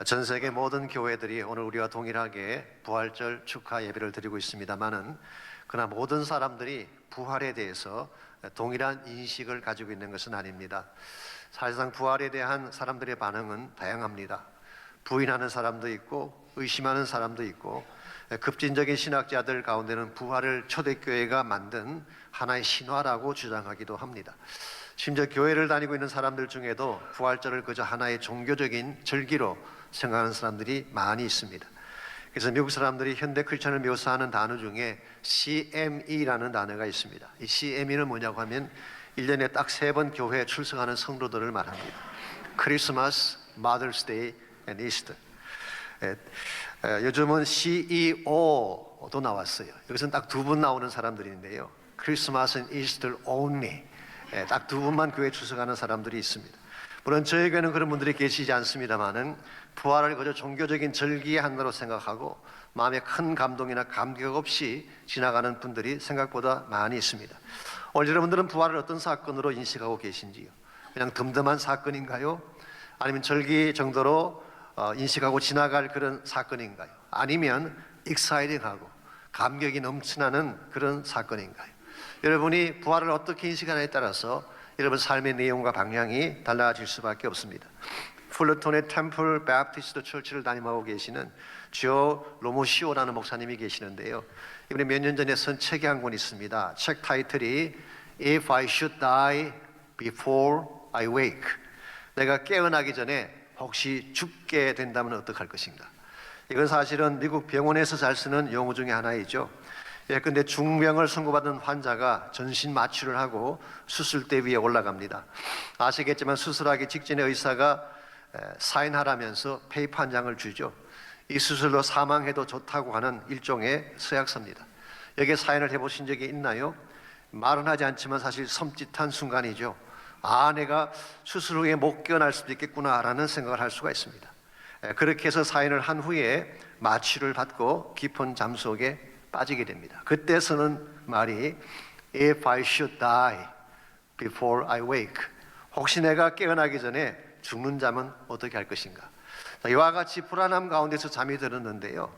전 세계 모든 교회들이 오늘 우리와 동일하게 부활절 축하 예배를 드리고 있습니다만은 그러나 모든 사람들이 부활에 대해서 동일한 인식을 가지고 있는 것은 아닙니다. 사실상 부활에 대한 사람들의 반응은 다양합니다. 부인하는 사람도 있고 의심하는 사람도 있고, 급진적인 신학자들 가운데는 부활을 초대교회가 만든 하나의 신화라고 주장하기도 합니다. 심지어 교회를 다니고 있는 사람들 중에도 부활절을 그저 하나의 종교적인 절기로 생각하는 사람들이 많이 있습니다. 그래서 미국 사람들이 현대 크리스천을 묘사하는 단어 중에 CME라는 단어가 있습니다. 이 CME는 뭐냐고 하면 1년에 딱 3번 교회에 출석하는 성도들을 말합니다. 크리스마스, 마더스데이, and 이스터. 요즘은 CEO도 나왔어요. 여기서는 딱 2분 나오는 사람들인데요. 크리스마스 and 이스터 only. 딱 2분만 교회에 출석하는 사람들이 있습니다. 물론 저희 교회는 그런 분들이 계시지 않습니다만은 부활을 그저 종교적인 절기의 하나로 생각하고 마음에 큰 감동이나 감격 없이 지나가는 분들이 생각보다 많이 있습니다. 오늘 여러분들은 부활을 어떤 사건으로 인식하고 계신지요? 그냥 덤덤한 사건인가요? 아니면 절기 정도로 인식하고 지나갈 그런 사건인가요? 아니면 익사이딩하고 감격이 넘치나는 그런 사건인가요? 여러분이 부활을 어떻게 인식하느냐에 따라서 여러분 삶의 내용과 방향이 달라질 수밖에 없습니다. 풀러톤의 템플 베프티스트 처치를 담임하고 계시는 조 로모시오라는 목사님이 계시는데요. 이번에 몇 년 전에 쓴 책이 한 권 있습니다. 책 타이틀이 If I Should Die Before I Wake. 내가 깨어나기 전에 혹시 죽게 된다면 어떡할 것인가. 이건 사실은 미국 병원에서 잘 쓰는 용어 중에 하나이죠. 예컨대 중병을 선고받은 환자가 전신 마취를 하고 수술대 위에 올라갑니다. 아시겠지만 수술하기 직전에 의사가 사인하라면서 페이퍼 한 장을 주죠. 이 수술로 사망해도 좋다고 하는 일종의 서약서입니다. 여기에 사인을 해보신 적이 있나요? 말은 하지 않지만 사실 섬찟한 순간이죠. 아, 내가 수술 후에 못 깨어날 수도 있겠구나라는 생각을 할 수가 있습니다. 그렇게 해서 사인을 한 후에 마취를 받고 깊은 잠 속에 빠지게 됩니다. 그때 쓰는 말이 If I should die before I wake. 혹시 내가 깨어나기 전에 죽는 잠은 어떻게 할 것인가. 이와 같이 불안함 가운데서 잠이 들었는데요.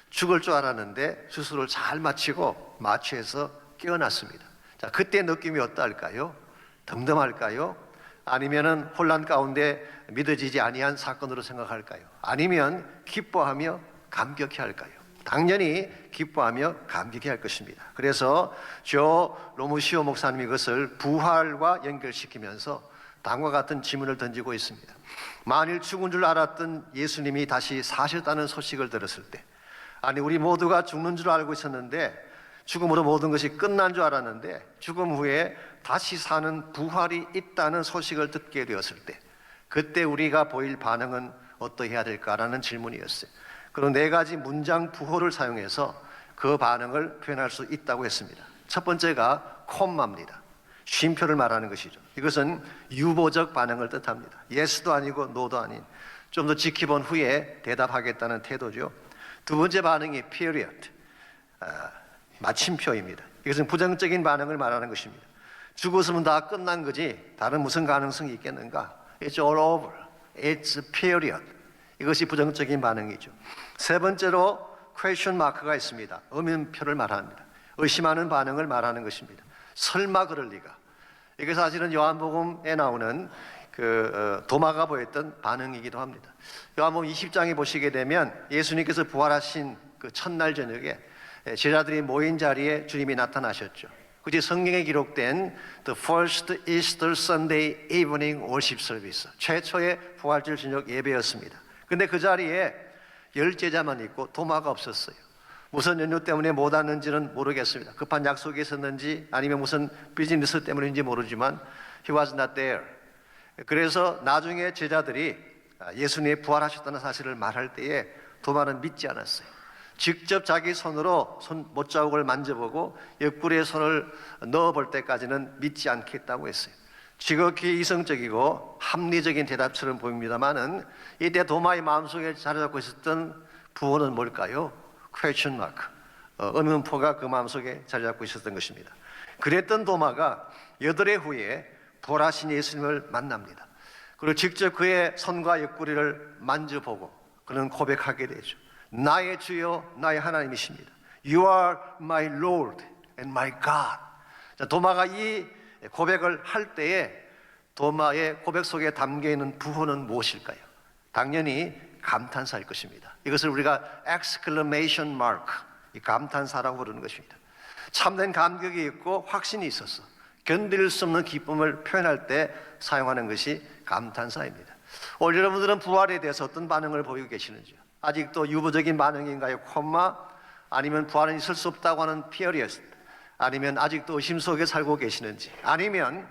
죽을 줄 알았는데 수술을 잘 마치고 마취해서 깨어났습니다. 자, 그때 느낌이 어떨까요? 덤덤할까요? 아니면은 혼란 가운데 믿어지지 아니한 사건으로 생각할까요? 아니면 기뻐하며 감격해 할까요? 당연히 기뻐하며 감격해 할 것입니다. 그래서 조 로무시오 목사님이 그것을 부활과 연결시키면서 다음과 같은 질문을 던지고 있습니다. 만일 죽은 줄 알았던 예수님이 다시 사셨다는 소식을 들었을 때, 아니 우리 모두가 죽는 줄 알고 있었는데 죽음으로 모든 것이 끝난 줄 알았는데 죽음 후에 다시 사는 부활이 있다는 소식을 듣게 되었을 때, 그때 우리가 보일 반응은 어떠해야 될까라는 질문이었어요. 그런 4가지 문장 부호를 사용해서 그 반응을 표현할 수 있다고 했습니다. 첫 번째가 콤마입니다. 쉼표를 말하는 것이죠. 이것은 유보적 반응을 뜻합니다. Yes도 아니고 No도 아닌, 좀 더 지켜본 후에 대답하겠다는 태도죠. 두 번째 반응이 period, 마침표입니다. 이것은 부정적인 반응을 말하는 것입니다. 죽었으면 다 끝난 거지 다른 무슨 가능성이 있겠는가. It's all over, it's period. 이것이 부정적인 반응이죠. 세 번째로 question mark가 있습니다. 의문표를 말합니다. 의심하는 반응을 말하는 것입니다. 설마 그럴 리가. 이게 사실은 요한복음에 나오는 도마가 보였던 반응이기도 합니다. 요한복음 20장에 보시게 되면 예수님께서 부활하신 그 첫날 저녁에 제자들이 모인 자리에 주님이 나타나셨죠. 그것이 성경에 기록된 The First Easter Sunday Evening Worship Service, 최초의 부활절 저녁 예배였습니다. 근데 그 자리에 10제자만 있고 도마가 없었어요. 무슨 연유 때문에 못 왔는지는 모르겠습니다. 급한 약속이 있었는지 아니면 무슨 비즈니스 때문인지 모르지만 He was not there. 그래서 나중에 제자들이 예수님이 부활하셨다는 사실을 말할 때에 도마는 믿지 않았어요. 직접 자기 손으로 손 못자국을 만져보고 옆구리에 손을 넣어볼 때까지는 믿지 않겠다고 했어요. 지극히 이성적이고 합리적인 대답처럼 보입니다만은 이때 도마의 마음속에 자리 잡고 있었던 부호는 뭘까요? question mark, 의문표가 그 마음속에 자리 잡고 있었던 것입니다. 그랬던 도마가 8해 후에 부활하신 예수님을 만납니다. 그리고 직접 그의 손과 옆구리를 만져보고 그는 고백하게 되죠. 나의 주여 나의 하나님이십니다. You are my Lord and my God. 자, 도마가 이 고백을 할 때에 도마의 고백 속에 담겨있는 부호는 무엇일까요? 당연히 감탄사일 것입니다. 이것을 우리가 exclamation mark, 이 감탄사라고 부르는 것입니다. 참된 감격이 있고 확신이 있어서 견딜 수 없는 기쁨을 표현할 때 사용하는 것이 감탄사입니다. 오늘 여러분들은 부활에 대해서 어떤 반응을 보이고 계시는지요? 아직도 유보적인 반응인가요? 콤마? 아니면 부활은 있을 수 없다고 하는 피어리어스? 아니면 아직도 의심 속에 살고 계시는지? 아니면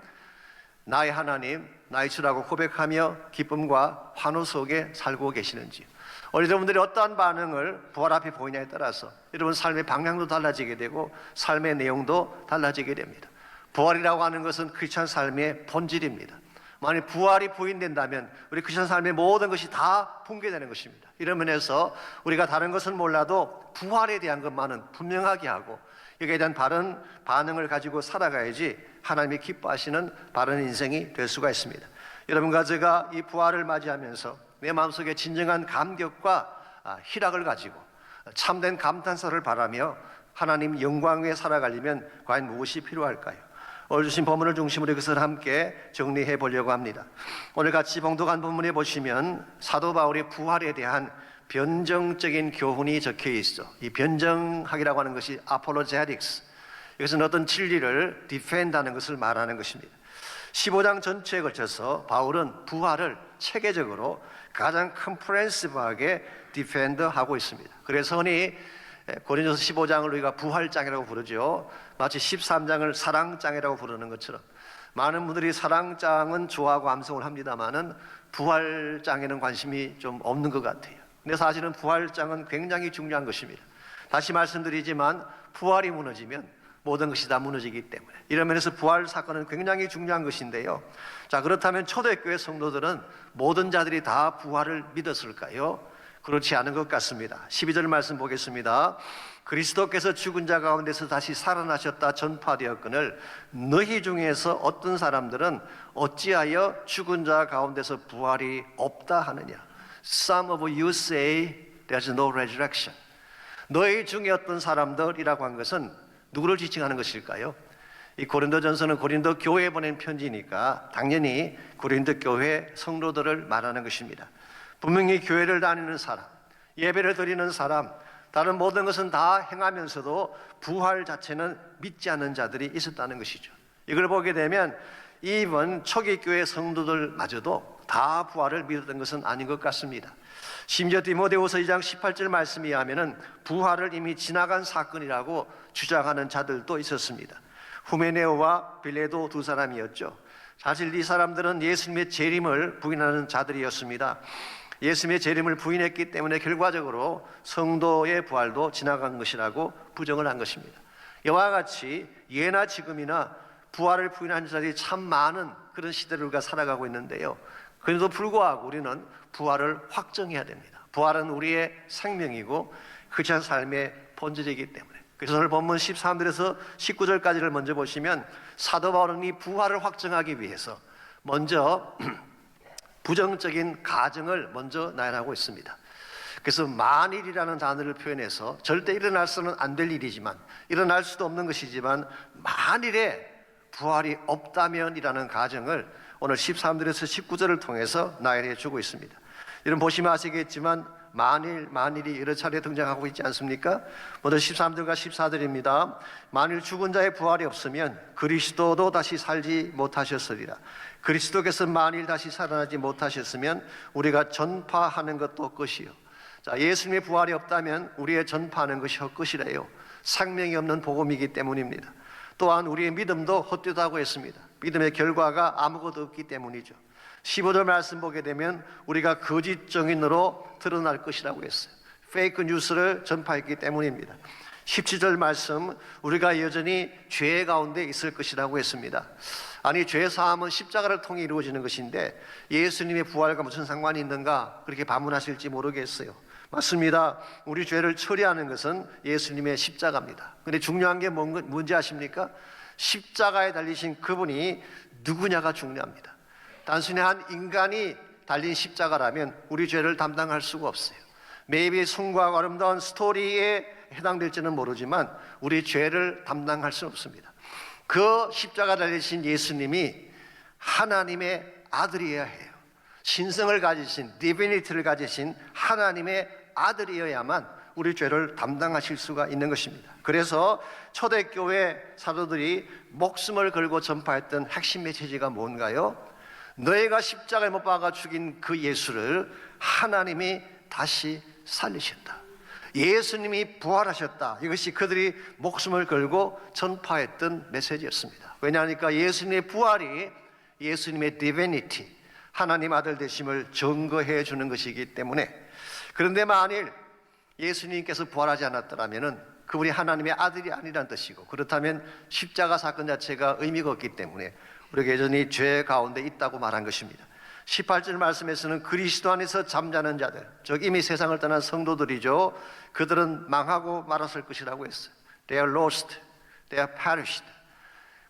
나의 하나님, 나의 주라고 고백하며 기쁨과 환호 속에 살고 계시는지? 여러분들이 어떠한 반응을 부활 앞에 보이냐에 따라서 여러분 삶의 방향도 달라지게 되고 삶의 내용도 달라지게 됩니다. 부활이라고 하는 것은 크리스찬 삶의 본질입니다. 만약 부활이 부인된다면 우리 크리스찬 삶의 모든 것이 다 붕괴되는 것입니다. 이런 면에서 우리가 다른 것은 몰라도 부활에 대한 것만은 분명하게 하고 여기에 대한 바른 반응을 가지고 살아가야지 하나님이 기뻐하시는 바른 인생이 될 수가 있습니다. 여러분과 제가 이 부활을 맞이하면서 내 마음속에 진정한 감격과 희락을 가지고 참된 감탄사를 바라며 하나님 영광 위에 살아가려면 과연 무엇이 필요할까요? 오늘 주신 본문을 중심으로 그것을 함께 정리해 보려고 합니다. 오늘 같이 봉독한 본문에 보시면 사도 바울의 부활에 대한 변정적인 교훈이 적혀 있어. 이 변정학이라고 하는 것이 apologetics. 이것은 어떤 진리를 defend하는 것을 말하는 것입니다. 15장 전체에 걸쳐서 바울은 부활을 체계적으로 가장 컴프레hensive하게 디펜드하고 있습니다. 그래서 흔히 고린도서 15장을 우리가 부활장이라고 부르죠. 마치 13장을 사랑장이라고 부르는 것처럼 많은 분들이 사랑장은 좋아하고 암송을 합니다마는 부활장에는 관심이 좀 없는 것 같아요. 근데 사실은 부활장은 굉장히 중요한 것입니다. 다시 말씀드리지만 부활이 무너지면 모든 것이 다 무너지기 때문에 이런 면에서 부활 사건은 굉장히 중요한 것인데요. 자, 그렇다면 초대교회 성도들은 모든 자들이 다 부활을 믿었을까요? 그렇지 않은 것 같습니다. 12절 말씀 보겠습니다. 그리스도께서 죽은 자 가운데서 다시 살아나셨다 전파되었거늘 너희 중에서 어떤 사람들은 어찌하여 죽은 자 가운데서 부활이 없다 하느냐? Some of you say there's no resurrection. 너희 중에 어떤 사람들이라고 한 것은 누구를 지칭하는 것일까요? 이 고린도전서는 고린도 교회에 보낸 편지니까 당연히 고린도 교회 성도들을 말하는 것입니다. 분명히 교회를 다니는 사람, 예배를 드리는 사람, 다른 모든 것은 다 행하면서도 부활 자체는 믿지 않는 자들이 있었다는 것이죠. 이걸 보게 되면 이번 초기 교회 성도들마저도 다 부활을 믿었던 것은 아닌 것 같습니다. 심지어 디모데후서 2장 18절 말씀에 의하면 부활을 이미 지나간 사건이라고 주장하는 자들도 있었습니다. 후메네오와 빌레도 두 사람이었죠. 사실 이 사람들은 예수님의 재림을 부인하는 자들이었습니다. 예수님의 재림을 부인했기 때문에 결과적으로 성도의 부활도 지나간 것이라고 부정을 한 것입니다. 이와 같이 예나 지금이나 부활을 부인하는 자들이 참 많은 그런 시대를 우리가 살아가고 있는데요. 그래도 불구하고 우리는 부활을 확정해야 됩니다. 부활은 우리의 생명이고 크리스찬 삶의 본질이기 때문에. 그래서 오늘 본문 13절에서 19절까지를 먼저 보시면 사도 바울은 이 부활을 확정하기 위해서 먼저 부정적인 가정을 먼저 나열하고 있습니다. 그래서 만일이라는 단어를 표현해서 절대 일어나서는 안 될 일이지만 일어날 수도 없는 것이지만 만일에 부활이 없다면이라는 가정을 오늘 13절에서 19절을 통해서 나열해 주고 있습니다. 여러분 보시면 아시겠지만 만일이 여러 차례 등장하고 있지 않습니까? 먼저 13절과 14절입니다. 만일 죽은 자의 부활이 없으면 그리스도도 다시 살지 못하셨으리라. 그리스도께서 만일 다시 살아나지 못하셨으면 우리가 전파하는 것도 끝이요. 자, 예수님의 부활이 없다면 우리의 전파하는 것이 헛것이래요. 생명이 없는 복음이기 때문입니다. 또한 우리의 믿음도 헛되다고 했습니다. 믿음의 결과가 아무것도 없기 때문이죠. 15절 말씀 보게 되면 우리가 거짓 증인으로 드러날 것이라고 했어요. 페이크 뉴스를 전파했기 때문입니다. 17절 말씀 우리가 여전히 죄 가운데 있을 것이라고 했습니다. 아니 죄 사함은 십자가를 통해 이루어지는 것인데 예수님의 부활과 무슨 상관이 있는가 그렇게 반문하실지 모르겠어요. 맞습니다. 우리 죄를 처리하는 것은 예수님의 십자가입니다. 그런데 중요한 게 뭔지 아십니까? 십자가에 달리신 그분이 누구냐가 중요합니다. 단순히 한 인간이 달린 십자가라면 우리 죄를 담당할 수가 없어요. maybe 숭고하고 아름다운 스토리에 해당될지는 모르지만 우리 죄를 담당할 수는 없습니다. 그 십자가 달리신 예수님이 하나님의 아들이어야 해요. 신성을 가지신, 디비니티를 가지신 하나님의 아들이어야만 우리 죄를 담당하실 수가 있는 것입니다. 그래서 초대교회 사도들이 목숨을 걸고 전파했던 핵심 메시지가 뭔가요? 너희가 십자가에 못 박아 죽인 그 예수를 하나님이 다시 살리셨다. 예수님이 부활하셨다. 이것이 그들이 목숨을 걸고 전파했던 메시지였습니다. 왜냐하니까 예수님의 부활이 예수님의 디비니티, 하나님 아들 되심을 증거해 주는 것이기 때문에. 그런데 만일 예수님께서 부활하지 않았더라면 그분이 하나님의 아들이 아니란 뜻이고, 그렇다면 십자가 사건 자체가 의미가 없기 때문에 우리가 여전히 죄 가운데 있다고 말한 것입니다. 18절 말씀에서는 그리스도 안에서 잠자는 자들, 즉 이미 세상을 떠난 성도들이죠. 그들은 망하고 말았을 것이라고 했어요. They are lost, they are perished.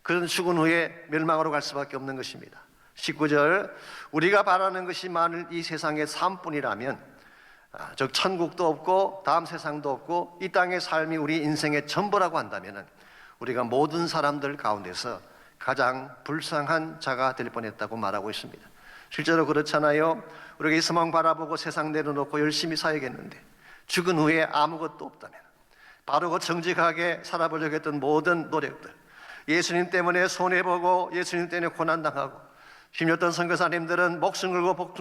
그는 죽은 후에 멸망으로 갈 수밖에 없는 것입니다. 19절, 우리가 바라는 것이 만일 이 세상의 삶뿐이라면, 즉 천국도 없고 다음 세상도 없고 이 땅의 삶이 우리 인생의 전부라고 한다면 우리가 모든 사람들 가운데서 가장 불쌍한 자가 될 뻔했다고 말하고 있습니다. 실제로 그렇잖아요. 우리가 이 세상 바라보고 세상 내려놓고 열심히 살아야겠는데 죽은 후에 아무것도 없다면, 바르고 정직하게 살아보려고 했던 모든 노력들, 예수님 때문에 손해보고 예수님 때문에 고난당하고, 심렸던 선교사님들은 목숨 걸고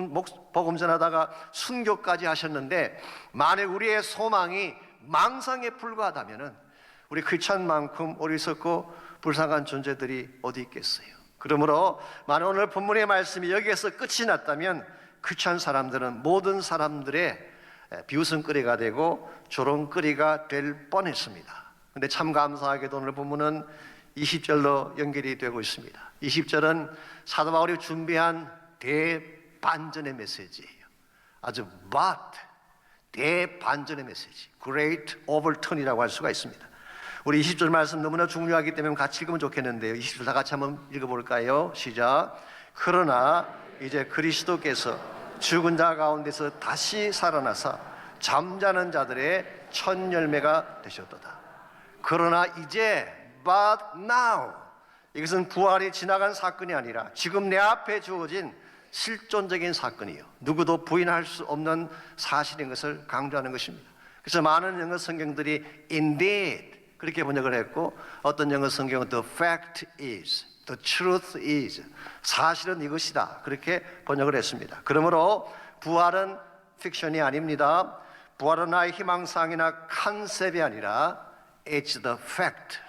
복음 전하다가 순교까지 하셨는데, 만일 우리의 소망이 망상에 불과하다면 우리 크리스찬만큼 어리석고 불쌍한 존재들이 어디 있겠어요. 그러므로 만일 오늘 본문의 말씀이 여기에서 끝이 났다면 크리스찬 사람들은 모든 사람들의 비웃음거리가 되고 조롱거리가 될 뻔했습니다. 그런데 참 감사하게도 오늘 본문은 20절로 연결이 되고 있습니다. 20절은 사도 바울이 준비한 대반전의 메시지예요. 아주 대반전의 메시지, Great Overturn이라고 할 수가 있습니다. 우리 20절 말씀 너무나 중요하기 때문에 같이 읽으면 좋겠는데요. 20절 다 같이 한번 읽어볼까요? 시작. 그러나 이제 그리스도께서 죽은 자 가운데서 다시 살아나사 잠자는 자들의 첫 열매가 되셨도다. 그러나 이제 but now, 이것은 부활이 지나간 사건이 아니라 지금 내 앞에 주어진 실존적인 사건이요, 누구도 부인할 수 없는 사실인 것을 강조하는 것입니다. 그래서 많은 영어 성경들이 indeed 그렇게 번역을 했고, 어떤 영어 성경은 the fact is, the truth is, 사실은 이것이다, 그렇게 번역을 했습니다. 그러므로 부활은 픽션이 아닙니다. 부활은 나의 희망사항이나 컨셉이 아니라 it's the fact,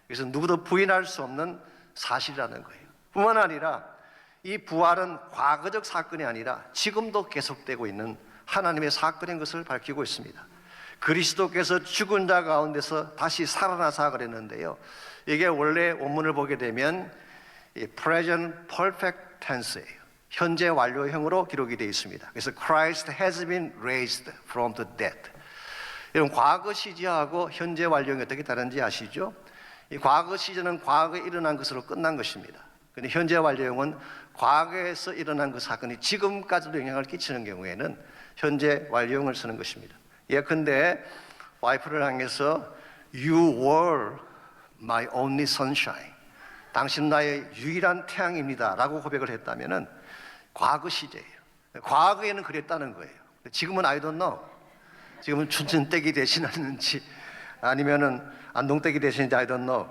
그래서 누구도 부인할 수 없는 사실이라는 거예요. 뿐만 아니라 이 부활은 과거적 사건이 아니라 지금도 계속되고 있는 하나님의 사건인 것을 밝히고 있습니다. 그리스도께서 죽은 자 가운데서 다시 살아나사 그랬는데요, 이게 원래 원문을 보게 되면 present perfect tense예요. 현재 완료형으로 기록이 되어 있습니다. 그래서 Christ has been raised from the dead. 여러분, 과거 시제하고 현재 완료형이 어떻게 다른지 아시죠? 이 과거 시제는 과거에 일어난 것으로 끝난 것입니다. 그런데 현재 완료형은 과거에서 일어난 그 사건이 지금까지도 영향을 끼치는 경우에는 현재 완료형을 쓰는 것입니다. 예컨대 와이프를 향해서 You were my only sunshine, 당신은 나의 유일한 태양입니다 라고 고백을 했다면 과거 시제예요. 과거에는 그랬다는 거예요. 지금은 I don't know, 지금은 춘천댁이 되시는지 아니면은 안동댁이 되시는지 I don't know.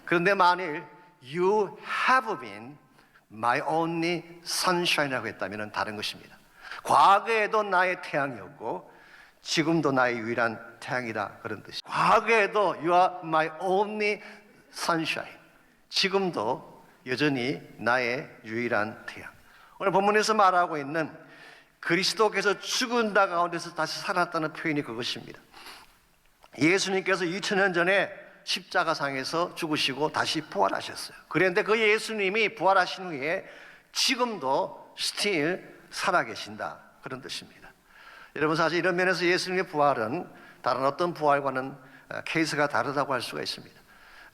그런데 만일 You have been my only sunshine이라고 했다면 다른 것입니다. 과거에도 나의 태양이었고 지금도 나의 유일한 태양이다, 그런 뜻이에요. 과거에도 You are my only sunshine, 지금도 여전히 나의 유일한 태양. 오늘 본문에서 말하고 있는 그리스도께서 죽은 자 가운데서 다시 살았다는 표현이 그것입니다. 예수님께서 2000년 전에 십자가상에서 죽으시고 다시 부활하셨어요. 그런데 그 예수님이 부활하신 후에 지금도 still 살아계신다, 그런 뜻입니다. 여러분, 사실 이런 면에서 예수님의 부활은 다른 어떤 부활과는 케이스가 다르다고 할 수가 있습니다.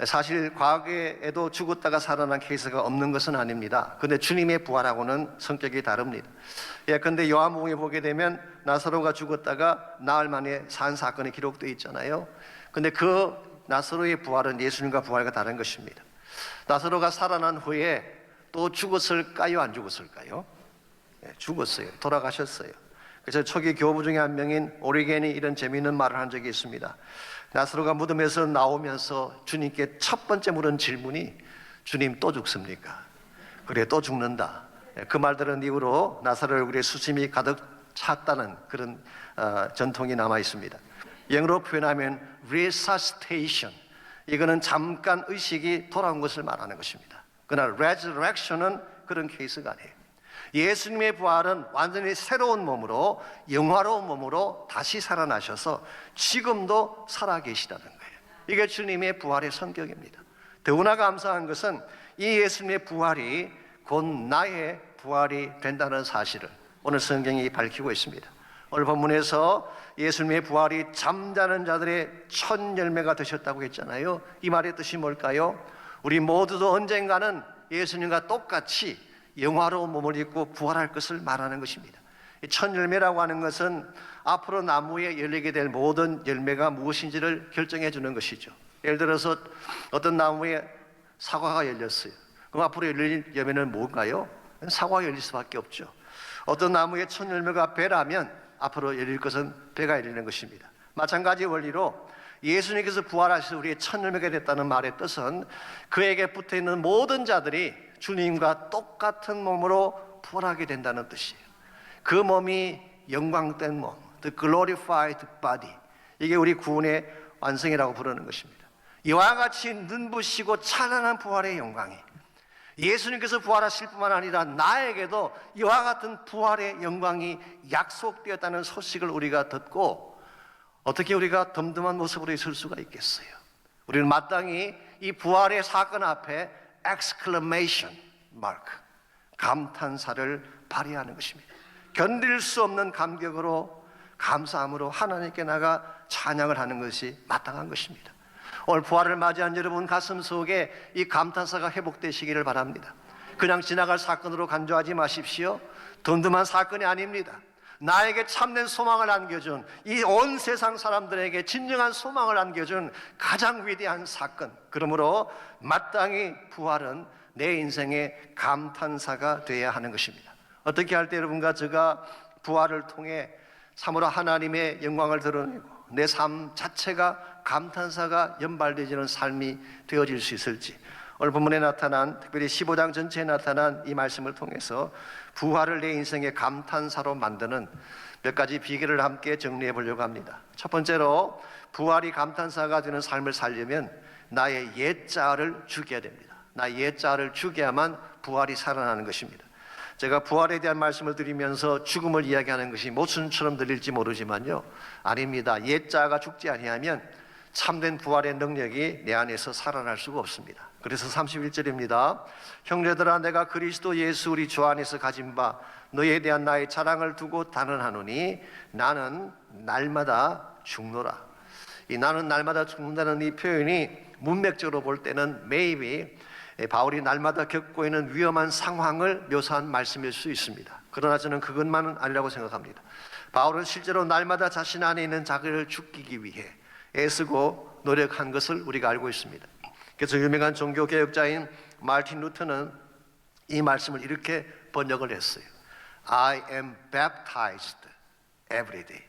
사실 과거에도 죽었다가 살아난 케이스가 없는 것은 아닙니다. 그런데 주님의 부활하고는 성격이 다릅니다. 예컨대 요한복음에 보게 되면 나사로가 죽었다가 나흘 만에 산 사건이 기록되어 있잖아요. 그런데 그 나사로의 부활은 예수님과 부활과 다른 것입니다. 나사로가 살아난 후에 또 죽었을까요? 안 죽었을까요? 죽었어요. 돌아가셨어요. 그래서 초기 교부 중에 한 명인 오리겐이 이런 재미있는 말을 한 적이 있습니다. 나사로가 무덤에서 나오면서 주님께 첫 번째 물은 질문이 주님 또 죽습니까? 그래 또 죽는다. 그 말 들은 이후로 나사로 얼굴에 수심이 가득 찼다는 그런 전통이 남아 있습니다. 영어로 표현하면 resuscitation, 이거는 잠깐 의식이 돌아온 것을 말하는 것입니다. 그러나 resurrection은 그런 케이스가 아니에요. 예수님의 부활은 완전히 새로운 몸으로, 영화로운 몸으로 다시 살아나셔서 지금도 살아계시다는 거예요. 이게 주님의 부활의 성격입니다. 더구나 감사한 것은 이 예수님의 부활이 곧 나의 부활이 된다는 사실을 오늘 성경이 밝히고 있습니다. 오늘 본문에서 예수님의 부활이 잠자는 자들의 첫 열매가 되셨다고 했잖아요. 이 말의 뜻이 뭘까요? 우리 모두도 언젠가는 예수님과 똑같이 영화로운 몸을 입고 부활할 것을 말하는 것입니다. 첫 열매라고 하는 것은 앞으로 나무에 열리게 될 모든 열매가 무엇인지를 결정해 주는 것이죠. 예를 들어서 어떤 나무에 사과가 열렸어요. 그럼 앞으로 열릴 열매는 뭔가요? 사과가 열릴 수밖에 없죠. 어떤 나무의 첫 열매가 배라면 앞으로 열릴 것은 배가 열리는 것입니다. 마찬가지 원리로 예수님께서 부활하셔서 우리의 첫 열매가 됐다는 말의 뜻은 그에게 붙어있는 모든 자들이 주님과 똑같은 몸으로 부활하게 된다는 뜻이에요. 그 몸이 영광된 몸, the glorified body, 이게 우리 구원의 완성이라고 부르는 것입니다. 이와 같이 눈부시고 찬란한 부활의 영광이 예수님께서 부활하실 뿐만 아니라 나에게도 이와 같은 부활의 영광이 약속되었다는 소식을 우리가 듣고 어떻게 우리가 덤덤한 모습으로 있을 수가 있겠어요? 우리는 마땅히 이 부활의 사건 앞에 exclamation mark, 감탄사를 발휘하는 것입니다. 견딜 수 없는 감격으로, 감사함으로 하나님께 나가 찬양을 하는 것이 마땅한 것입니다. 오늘 부활을 맞이한 여러분 가슴 속에 이 감탄사가 회복되시기를 바랍니다. 그냥 지나갈 사건으로 간주하지 마십시오. 덤덤한 사건이 아닙니다. 나에게 참된 소망을 안겨준, 이 온 세상 사람들에게 진정한 소망을 안겨준 가장 위대한 사건. 그러므로 마땅히 부활은 내 인생의 감탄사가 되어야 하는 것입니다. 어떻게 할 때 여러분과 제가 부활을 통해 참으로 하나님의 영광을 드러내고 내 삶 자체가 감탄사가 연발되지는 삶이 되어질 수 있을지, 오늘 본문에 나타난, 특별히 15장 전체에 나타난 이 말씀을 통해서 부활을 내 인생의 감탄사로 만드는 몇 가지 비결을 함께 정리해 보려고 합니다. 첫 번째로, 부활이 감탄사가 되는 삶을 살려면 나의 옛자를 죽여야 됩니다. 나의 옛자를 죽여야만 부활이 살아나는 것입니다. 제가 부활에 대한 말씀을 드리면서 죽음을 이야기하는 것이 모순처럼 들릴지 모르지만요, 아닙니다. 옛자가 죽지 아니하면 참된 부활의 능력이 내 안에서 살아날 수가 없습니다. 그래서 31절입니다. 형제들아, 내가 그리스도 예수 우리 주 안에서 가진 바 너희에 대한 나의 자랑을 두고 단언하노니 나는 날마다 죽노라. 이 나는 날마다 죽는다는 이 표현이 문맥적으로 볼 때는 maybe 바울이 날마다 겪고 있는 위험한 상황을 묘사한 말씀일 수 있습니다. 그러나 저는 그것만은 아니라고 생각합니다. 바울은 실제로 날마다 자신 안에 있는 자기를 죽이기 위해 애쓰고 노력한 것을 우리가 알고 있습니다. 그래서 유명한 종교개혁자인 마르틴 루터는 이 말씀을 이렇게 번역을 했어요. I am baptized every day.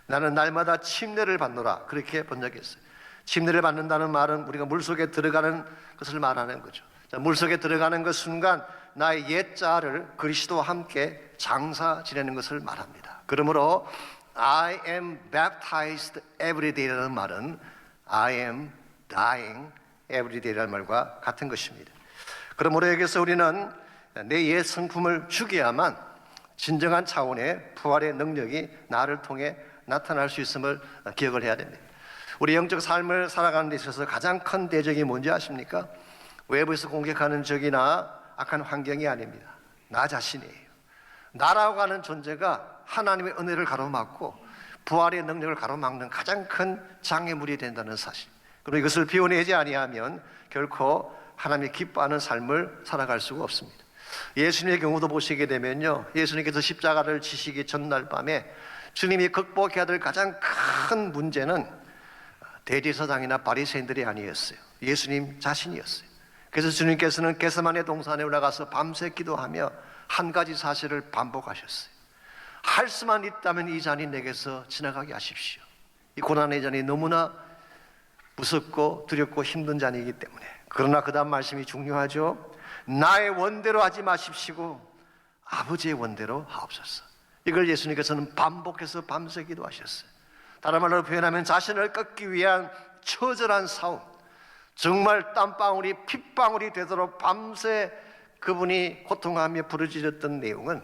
나는 날마다 침례를 받노라. 그렇게 번역했어요. 침례를 받는다는 말은 우리가 물속에 들어가는 것을 말하는 거죠. 물속에 들어가는 그 순간 나의 옛자를 그리스도와 함께 장사 지내는 것을 말합니다. 그러므로 I am baptized every day라는 말은 I am dying every day라는 말과 같은 것입니다. 그러므로 여기서 우리는 내 옛 성품을 죽여야만 진정한 차원의 부활의 능력이 나를 통해 나타날 수 있음을 기억을 해야 됩니다. 우리 영적 삶을 살아가는 데 있어서 가장 큰 대적이 뭔지 아십니까? 외부에서 공격하는 적이나 악한 환경이 아닙니다. 나 자신이에요. 나라고 하는 존재가 하나님의 은혜를 가로막고 부활의 능력을 가로막는 가장 큰 장애물이 된다는 사실. 그리고 이것을 비워내지 아니하면 결코 하나님이 기뻐하는 삶을 살아갈 수가 없습니다. 예수님의 경우도 보시게 되면요, 예수님께서 십자가를 지시기 전날 밤에 주님이 극복해야 될 가장 큰 문제는 대제사장이나 바리새인들이 아니었어요. 예수님 자신이었어요. 그래서 주님께서는 겟세마네 동산에 올라가서 밤새 기도하며 한 가지 사실을 반복하셨어요. 할 수만 있다면 이 잔이 내게서 지나가게 하십시오. 이 고난의 잔이 너무나 무섭고 두렵고 힘든 잔이기 때문에. 그러나 그 다음 말씀이 중요하죠. 나의 원대로 하지 마십시오, 아버지의 원대로 하옵소서. 이걸 예수님께서는 반복해서 밤새 기도하셨어요. 다른 말로 표현하면 자신을 꺾기 위한 처절한 싸움, 정말 땀방울이 핏방울이 되도록 밤새 그분이 고통하며 부르짖었던 내용은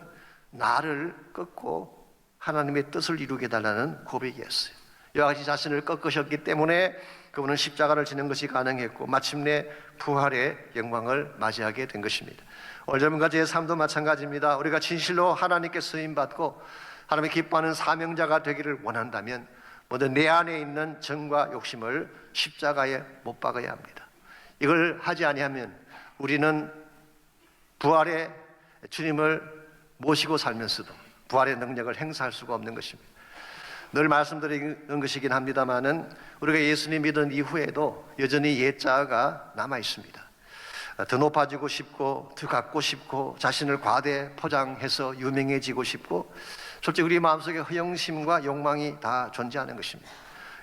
나를 꺾고 하나님의 뜻을 이루게 해달라는 고백이었어요. 이와 같이 자신을 꺾으셨기 때문에 그분은 십자가를 지는 것이 가능했고 마침내 부활의 영광을 맞이하게 된 것입니다. 오늘 젊은과 제 삶도 마찬가지입니다. 우리가 진실로 하나님께 쓰임받고 하나님의 기뻐하는 사명자가 되기를 원한다면 먼저 내 안에 있는 정과 욕심을 십자가에 못 박아야 합니다. 이걸 하지 아니하면 우리는 부활의 주님을 모시고 살면서도 부활의 능력을 행사할 수가 없는 것입니다. 늘 말씀드리는 것이긴 합니다만은 우리가 예수님 믿은 이후에도 여전히 옛자아가 남아 있습니다. 더 높아지고 싶고 더 갖고 싶고 자신을 과대 포장해서 유명해지고 싶고 솔직히 우리 마음속에 허영심과 욕망이 다 존재하는 것입니다.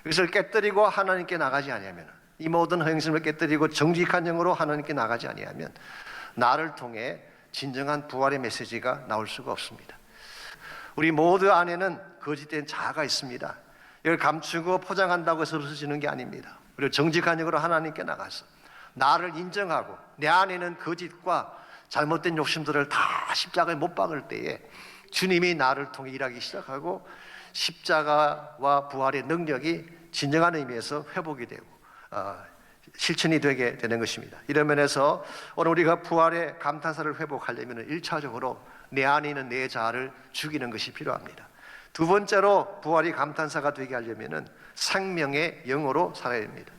이것을 깨뜨리고 하나님께 나가지 아니하면, 이 모든 허영심을 깨뜨리고 정직한 영으로 하나님께 나가지 아니하면 나를 통해 진정한 부활의 메시지가 나올 수가 없습니다. 우리 모두 안에는 거짓된 자아가 있습니다. 이걸 감추고 포장한다고 해서 없어지는 게 아닙니다. 우리가 정직한 영으로 하나님께 나가서 나를 인정하고 내 안에는 거짓과 잘못된 욕심들을 다 십자가에 못 박을 때에 주님이 나를 통해 일하기 시작하고 십자가와 부활의 능력이 진정한 의미에서 회복이 되고 실천이 되게 되는 것입니다. 이런 면에서 오늘 우리가 부활의 감탄사를 회복하려면 1차적으로 내 안에 있는 내 자아를 죽이는 것이 필요합니다. 두 번째로 부활이 감탄사가 되게 하려면 생명의 영으로 살아야 됩니다.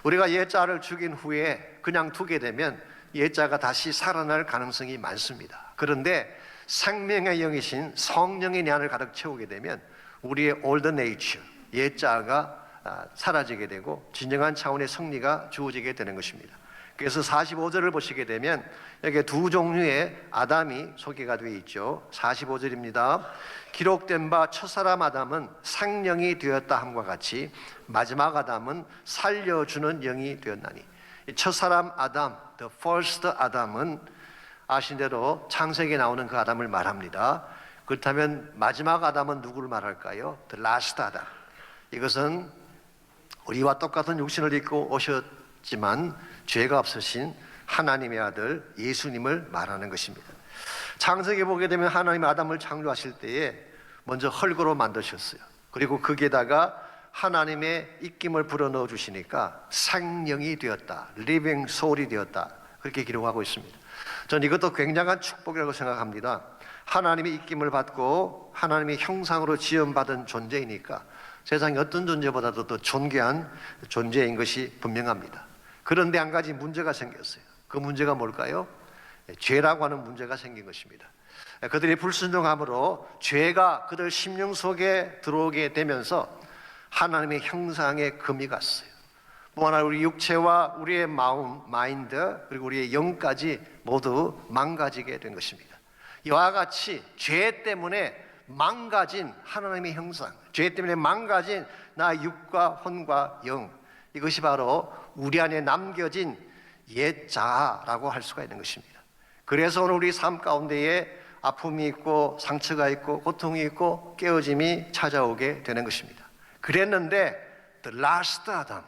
우리가 옛자를 죽인 후에 그냥 두게 되면 옛자가 다시 살아날 가능성이 많습니다. 그런데 생명의 영이신 성령의 내 안을 가득 채우게 되면 우리의 old nature, 옛자가 사라지게 되고 진정한 차원의 승리가 주어지게 되는 것입니다. 그래서 45절을 보시게 되면 여기에 두 종류의 아담이 소개가 되어 있죠. 45절입니다. 기록된 바 첫사람 아담은 생령이 되었다 함과 같이 마지막 아담은 살려주는 영이 되었나니. 첫사람 아담, the first 아담은 아신 대로 창세기에 나오는 그 아담을 말합니다. 그렇다면 마지막 아담은 누구를 말할까요? The last 아담. 이것은 우리와 똑같은 육신을 입고 오셨지만 죄가 없으신 하나님의 아들 예수님을 말하는 것입니다. 창세기 보게 되면 하나님 아담을 창조하실 때에 먼저 흙으로 만드셨어요. 그리고 거기에다가 하나님의 입김을 불어넣어 주시니까 생명이 되었다, living soul이 되었다, 그렇게 기록하고 있습니다. 저는 이것도 굉장한 축복이라고 생각합니다. 하나님의 입김을 받고 하나님의 형상으로 지음받은 존재이니까 세상의 어떤 존재보다도 더 존귀한 존재인 것이 분명합니다. 그런데 한 가지 문제가 생겼어요. 그 문제가 뭘까요? 죄라고 하는 문제가 생긴 것입니다. 그들이 불순종함으로 죄가 그들 심령 속에 들어오게 되면서 하나님의 형상에 금이 갔어요. 무한 우리 육체와 우리의 마음, 마인드, 그리고 우리의 영까지 모두 망가지게 된 것입니다. 이와 같이 죄 때문에 망가진 하나님의 형상, 죄 때문에 망가진 나 육과 혼과 영, 이것이 바로 우리 안에 남겨진 옛 자아라고 할 수가 있는 것입니다. 그래서 오늘 우리 삶 가운데에 아픔이 있고 상처가 있고 고통이 있고 깨어짐이 찾아오게 되는 것입니다. 그랬는데 the last 아담,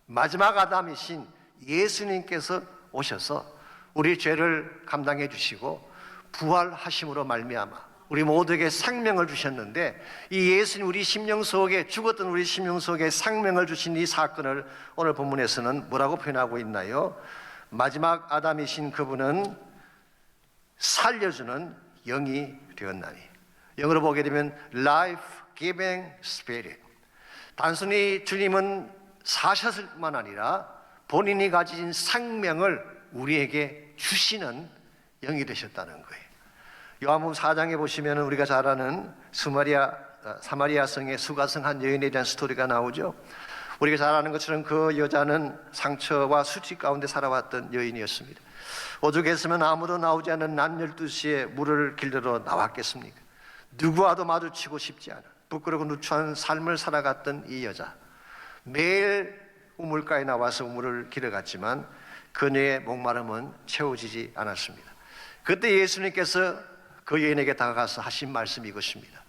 마지막 아담이신 예수님께서 오셔서 우리 죄를 감당해 주시고 부활하심으로 말미암아 우리 모두에게 생명을 주셨는데, 이 예수님 우리 심령 속에, 죽었던 우리 심령 속에 생명을 주신 이 사건을 오늘 본문에서는 뭐라고 표현하고 있나요? 마지막 아담이신 그분은 살려주는 영이 되었나니. 영어로 보게 되면 life-giving spirit. 단순히 주님은 사셨을 뿐만 아니라 본인이 가진 생명을 우리에게 주시는 영이 되셨다는 거예요. 요한복음 4장에 보시면 우리가 잘 아는 사마리아 성의 수가성한 여인에 대한 스토리가 나오죠. 우리가 잘 아는 것처럼 그 여자는 상처와 수치 가운데 살아왔던 여인이었습니다. 오죽했으면 아무도 나오지 않은 낮 12시에 물을 길러 나왔겠습니까? 누구와도 마주치고 싶지 않은 부끄럽고 누추한 삶을 살아갔던 이 여자, 매일 우물가에 나와서 우물을 길어갔지만 그녀의 목마름은 채워지지 않았습니다. 그때 예수님께서 그 여인에게 다가가서 하신 말씀이 이것입니다.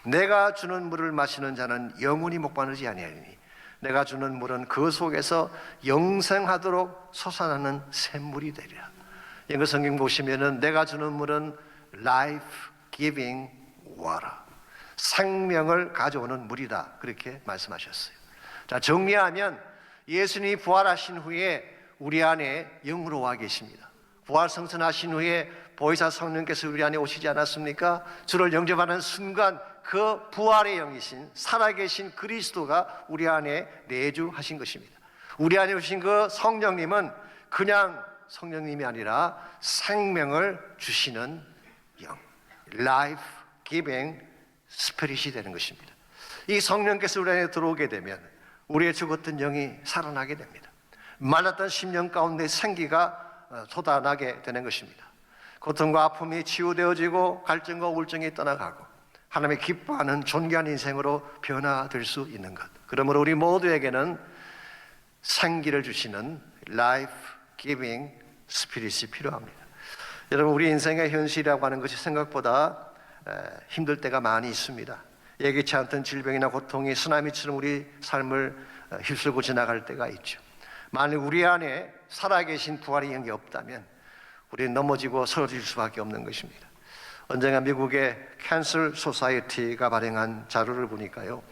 내가 주는 물을 마시는 자는 영원히 목마르지 아니하리니 내가 주는 물은 그 속에서 영생하도록 솟아나는 샘물이 되리라. 영어 성경 보시면은 내가 주는 물은 life giving water, 생명을 가져오는 물이다, 그렇게 말씀하셨어요. 자, 정리하면 예수님이 부활하신 후에 우리 안에 영으로 와 계십니다. 부활 성천하신 후에 보혜사 성령께서 우리 안에 오시지 않았습니까? 주를 영접하는 순간 그 부활의 영이신 살아계신 그리스도가 우리 안에 내주하신 것입니다. 우리 안에 오신 그 성령님은 그냥 성령님이 아니라 생명을 주시는 영, life giving spirit이 되는 것입니다. 이 성령께서 우리 안에 들어오게 되면 우리의 죽었던 영이 살아나게 됩니다. 말랐던 심령 가운데 생기가 솟아나게 되는 것입니다. 고통과 아픔이 치유되어지고 갈증과 우울증이 떠나가고 하나님의 기뻐하는 존귀한 인생으로 변화될 수 있는 것. 그러므로 우리 모두에게는 생기를 주시는 life giving spirit이 필요합니다. 여러분, 우리 인생의 현실이라고 하는 것이 생각보다 힘들 때가 많이 있습니다. 예기치 않던 질병이나 고통이 쓰나미처럼 우리 삶을 휩쓸고 지나갈 때가 있죠. 만약 우리 안에 살아계신 부활의 영이 없다면 우리는 넘어지고 쓰러질 수밖에 없는 것입니다. 언젠가 미국의 캔서 소사이어티가 발행한 자료를 보니까요,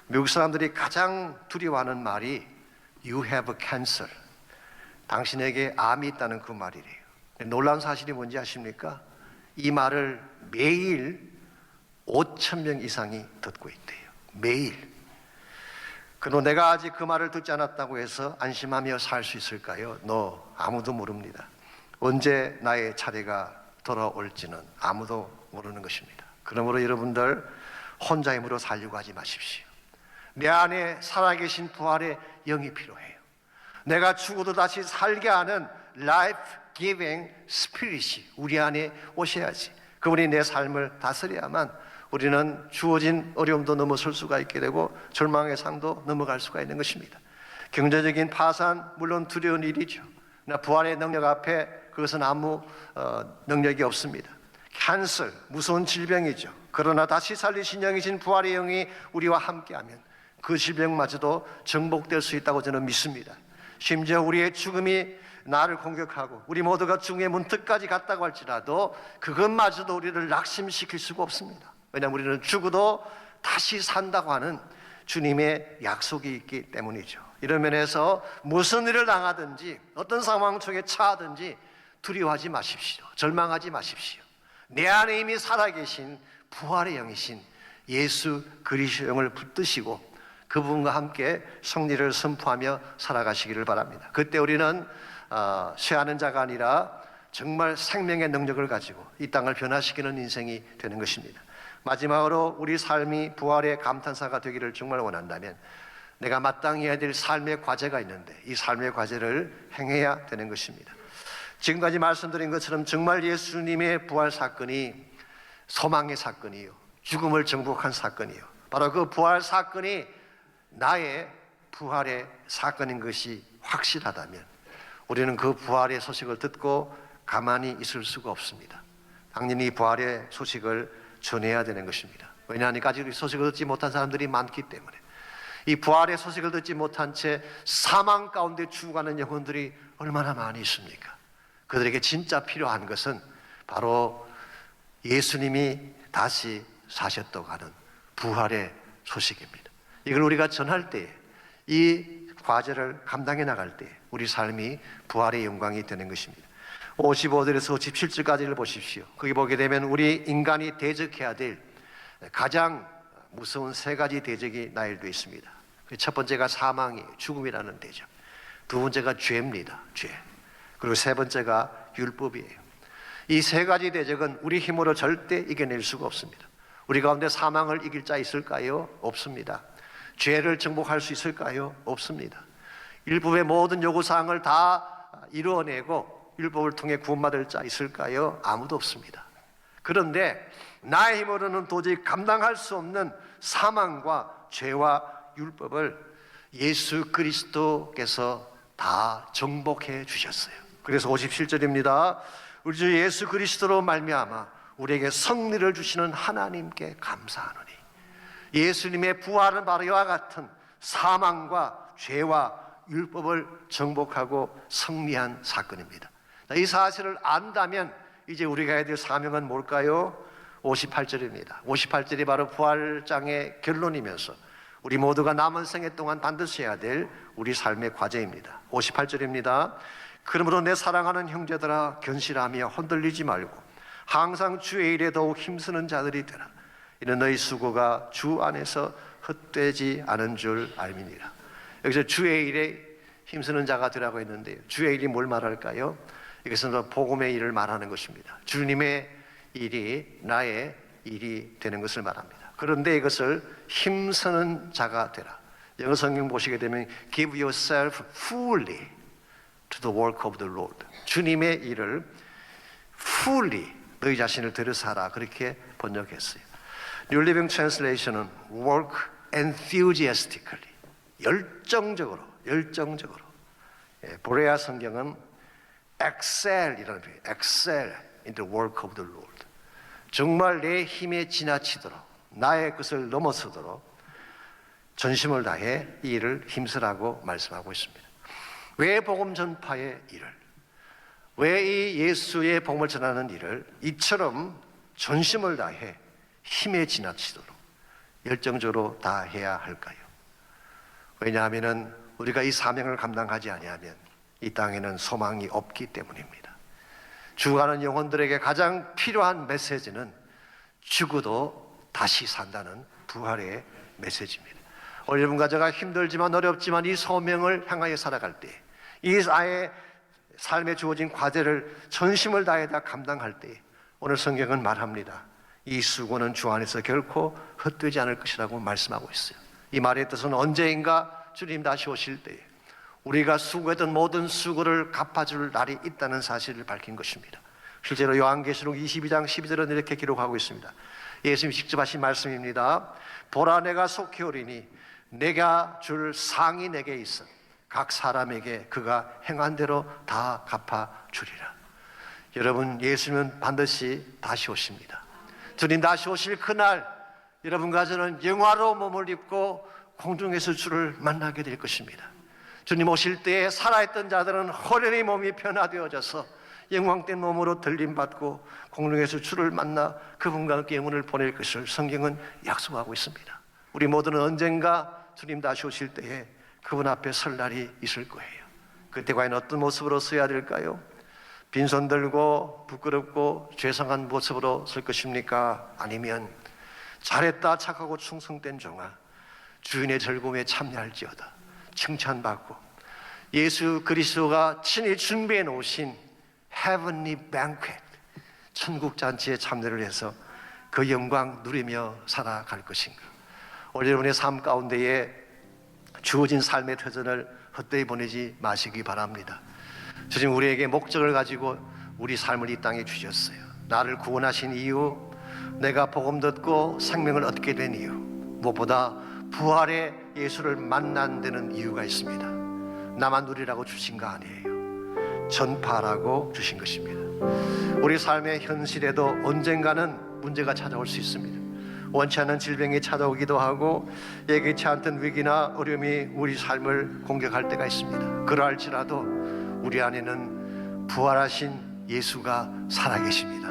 미국 사람들이 가장 두려워하는 말이 You have cancer, 당신에게 암이 있다는 그 말이래요. 놀라운 사실이 뭔지 아십니까? 이 말을 매일 5,000명 이상이 듣고 있대요. 매일. 그럼 내가 아직 그 말을 듣지 않았다고 해서 안심하며 살 수 있을까요? 아무도 모릅니다. 언제 나의 차례가 돌아올지는 아무도 모르는 것입니다. 그러므로 여러분들 혼자 힘으로 살려고 하지 마십시오. 내 안에 살아계신 부활의 영이 필요해요. 내가 죽어도 다시 살게 하는 life giving spirit이 우리 안에 오셔야지. 그분이 내 삶을 다스려야만 우리는 주어진 어려움도 넘어설 수가 있게 되고 절망의 상도 넘어갈 수가 있는 것입니다. 경제적인 파산 물론 두려운 일이죠. 그러나 부활의 능력 앞에 그것은 아무 능력이 없습니다. 캔서, 무서운 질병이죠. 그러나 다시 살리신 영이신 부활의 영이 우리와 함께하면 그 질병마저도 정복될 수 있다고 저는 믿습니다. 심지어 우리의 죽음이 나를 공격하고 우리 모두가 죽음의 문턱까지 갔다고 할지라도 그것마저도 우리를 낙심시킬 수가 없습니다. 왜냐하면 우리는 죽어도 다시 산다고 하는 주님의 약속이 있기 때문이죠. 이런 면에서 무슨 일을 당하든지 어떤 상황 속에 처하든지 두려워하지 마십시오. 절망하지 마십시오. 내 안에 이미 살아계신 부활의 영이신 예수 그리스도의 영을 붙드시고 그분과 함께 승리를 선포하며 살아가시기를 바랍니다. 그때 우리는 쇠하는 자가 아니라 정말 생명의 능력을 가지고 이 땅을 변화시키는 인생이 되는 것입니다. 마지막으로 우리 삶이 부활의 감탄사가 되기를 정말 원한다면 내가 마땅히 해야 될 삶의 과제가 있는데 이 삶의 과제를 행해야 되는 것입니다. 지금까지 말씀드린 것처럼 정말 예수님의 부활 사건이 소망의 사건이요, 죽음을 정복한 사건이요, 바로 그 부활 사건이 나의 부활의 사건인 것이 확실하다면 우리는 그 부활의 소식을 듣고 가만히 있을 수가 없습니다. 당연히 부활의 소식을 전해야 되는 것입니다. 왜냐하면 아직 소식을 듣지 못한 사람들이 많기 때문에. 이 부활의 소식을 듣지 못한 채 사망 가운데 죽어가는 영혼들이 얼마나 많이 있습니까? 그들에게 진짜 필요한 것은 바로 예수님이 다시 사셨다고 하는 부활의 소식입니다. 이걸 우리가 전할 때, 이 과제를 감당해 나갈 때 우리 삶이 부활의 영광이 되는 것입니다. 55절에서 57절까지를 보십시오. 거기 보게 되면 우리 인간이 대적해야 될 가장 무서운 세 가지 대적이 나열되어 있습니다. 첫 번째가 사망이에요. 죽음이라는 대적. 두 번째가 죄입니다. 죄. 그리고 세 번째가 율법이에요. 이 세 가지 대적은 우리 힘으로 절대 이겨낼 수가 없습니다. 우리 가운데 사망을 이길 자 있을까요? 없습니다. 죄를 정복할 수 있을까요? 없습니다. 율법의 모든 요구사항을 다 이루어내고 율법을 통해 구원받을 자 있을까요? 아무도 없습니다. 그런데 나의 힘으로는 도저히 감당할 수 없는 사망과 죄와 율법을 예수 그리스도께서 다 정복해 주셨어요. 그래서 57절입니다. 우리 주 예수 그리스도로 말미암아 우리에게 승리를 주시는 하나님께 감사하노니. 예수님의 부활은 바로 이와 같은 사망과 죄와 율법을 정복하고 승리한 사건입니다. 이 사실을 안다면 이제 우리가 해야 될 사명은 뭘까요? 58절입니다. 58절이 바로 부활장의 결론이면서 우리 모두가 남은 생애 동안 반드시 해야 될 우리 삶의 과제입니다. 58절입니다. 그러므로 내 사랑하는 형제들아 견실하며 흔들리지 말고 항상 주의 일에 더욱 힘쓰는 자들이 되라. 이는 너희 수고가 주 안에서 헛되지 않은 줄 알미니라. 여기서 주의 일에 힘쓰는 자가 되라고 했는데요. 주의 일이 뭘 말할까요? 이것은 복음의 일을 말하는 것입니다. 주님의 일이 나의 일이 되는 것을 말합니다. 그런데 이것을 힘쓰는 자가 되라. 영어 성경 보시게 되면 Give yourself fully to the work of the Lord. 주님의 일을 fully 너희 자신을 들여사라 그렇게 번역했어요. New Living Translation은 work enthusiastically 열정적으로 보레아 성경은 excel이라는 표현 excel in the work of the Lord. 정말 내 힘에 지나치도록 나의 것을 넘어서도록 전심을 다해 이 일을 힘쓰라고 말씀하고 있습니다. 왜 복음 전파의 일을, 왜 이 예수의 복음을 전하는 일을 이처럼 전심을 다해 힘에 지나치도록 열정적으로 다 해야 할까요? 왜냐하면 우리가 이 사명을 감당하지 아니하면 이 땅에는 소망이 없기 때문입니다. 죽어가는 영혼들에게 가장 필요한 메시지는 죽어도 다시 산다는 부활의 메시지입니다. 오늘 여러분 가정가 힘들지만 어렵지만 이 소명을 향하여 살아갈 때, 이 아이의 삶에 주어진 과제를 전심을 다해 다 감당할 때, 오늘 성경은 말합니다. 이 수고는 주 안에서 결코 헛되지 않을 것이라고 말씀하고 있어요. 이 말의 뜻은 언제인가 주님 다시 오실 때에 우리가 수고했던 모든 수고를 갚아줄 날이 있다는 사실을 밝힌 것입니다. 실제로 요한계시록 22장 12절은 이렇게 기록하고 있습니다. 예수님이 직접 하신 말씀입니다. 보라 내가 속히 오리니 내가 줄 상이 내게 있어 각 사람에게 그가 행한 대로 다 갚아주리라. 여러분, 예수님은 반드시 다시 오십니다. 주님 다시 오실 그날 여러분과 저는 영화로운 몸을 입고 공중에서 주를 만나게 될 것입니다. 주님 오실 때에 살아있던 자들은 호련히 몸이 변화되어져서 영광된 몸으로 들림받고 공중에서 주를 만나 그분과 함께 영혼을 보낼 것을 성경은 약속하고 있습니다. 우리 모두는 언젠가 주님 다시 오실 때에 그분 앞에 설 날이 있을 거예요. 그때 과연 어떤 모습으로 서야 될까요? 빈손 들고 부끄럽고 죄송한 모습으로 설 것입니까? 아니면 잘했다 착하고 충성된 종아 주인의 즐거움에 참여할지어다 칭찬받고 예수 그리스도가 친히 준비해 놓으신 Heavenly Banquet 천국 잔치에 참여를 해서 그 영광 누리며 살아갈 것인가? 오늘 여러분의 삶 가운데에 주어진 삶의 터전을 헛되이 보내지 마시기 바랍니다. 주님 우리에게 목적을 가지고 우리 삶을 이 땅에 주셨어요. 나를 구원하신 이유, 내가 복음 듣고 생명을 얻게 된 이유, 무엇보다 부활의 예수를 만난 데는 이유가 있습니다. 나만 누리라고 주신 거 아니에요. 전파라고 주신 것입니다. 우리 삶의 현실에도 언젠가는 문제가 찾아올 수 있습니다. 원치 않는 질병이 찾아오기도 하고 예기치 않던 위기나 어려움이 우리 삶을 공격할 때가 있습니다. 그러할지라도 우리 안에는 부활하신 예수가 살아계십니다.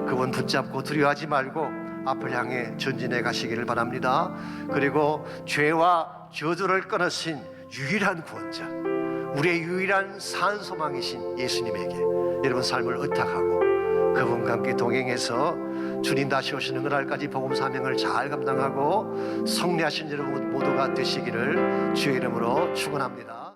그분 붙잡고 두려워하지 말고 앞을 향해 전진해 가시기를 바랍니다. 그리고 죄와 저주를 끊으신 유일한 구원자, 우리의 유일한 산소망이신 예수님에게 여러분 삶을 의탁하고 그분과 함께 동행해서 주님 다시 오시는 그날까지 복음 사명을 잘 감당하고 승리하신 여러분 모두가 되시기를 주의 이름으로 축원합니다.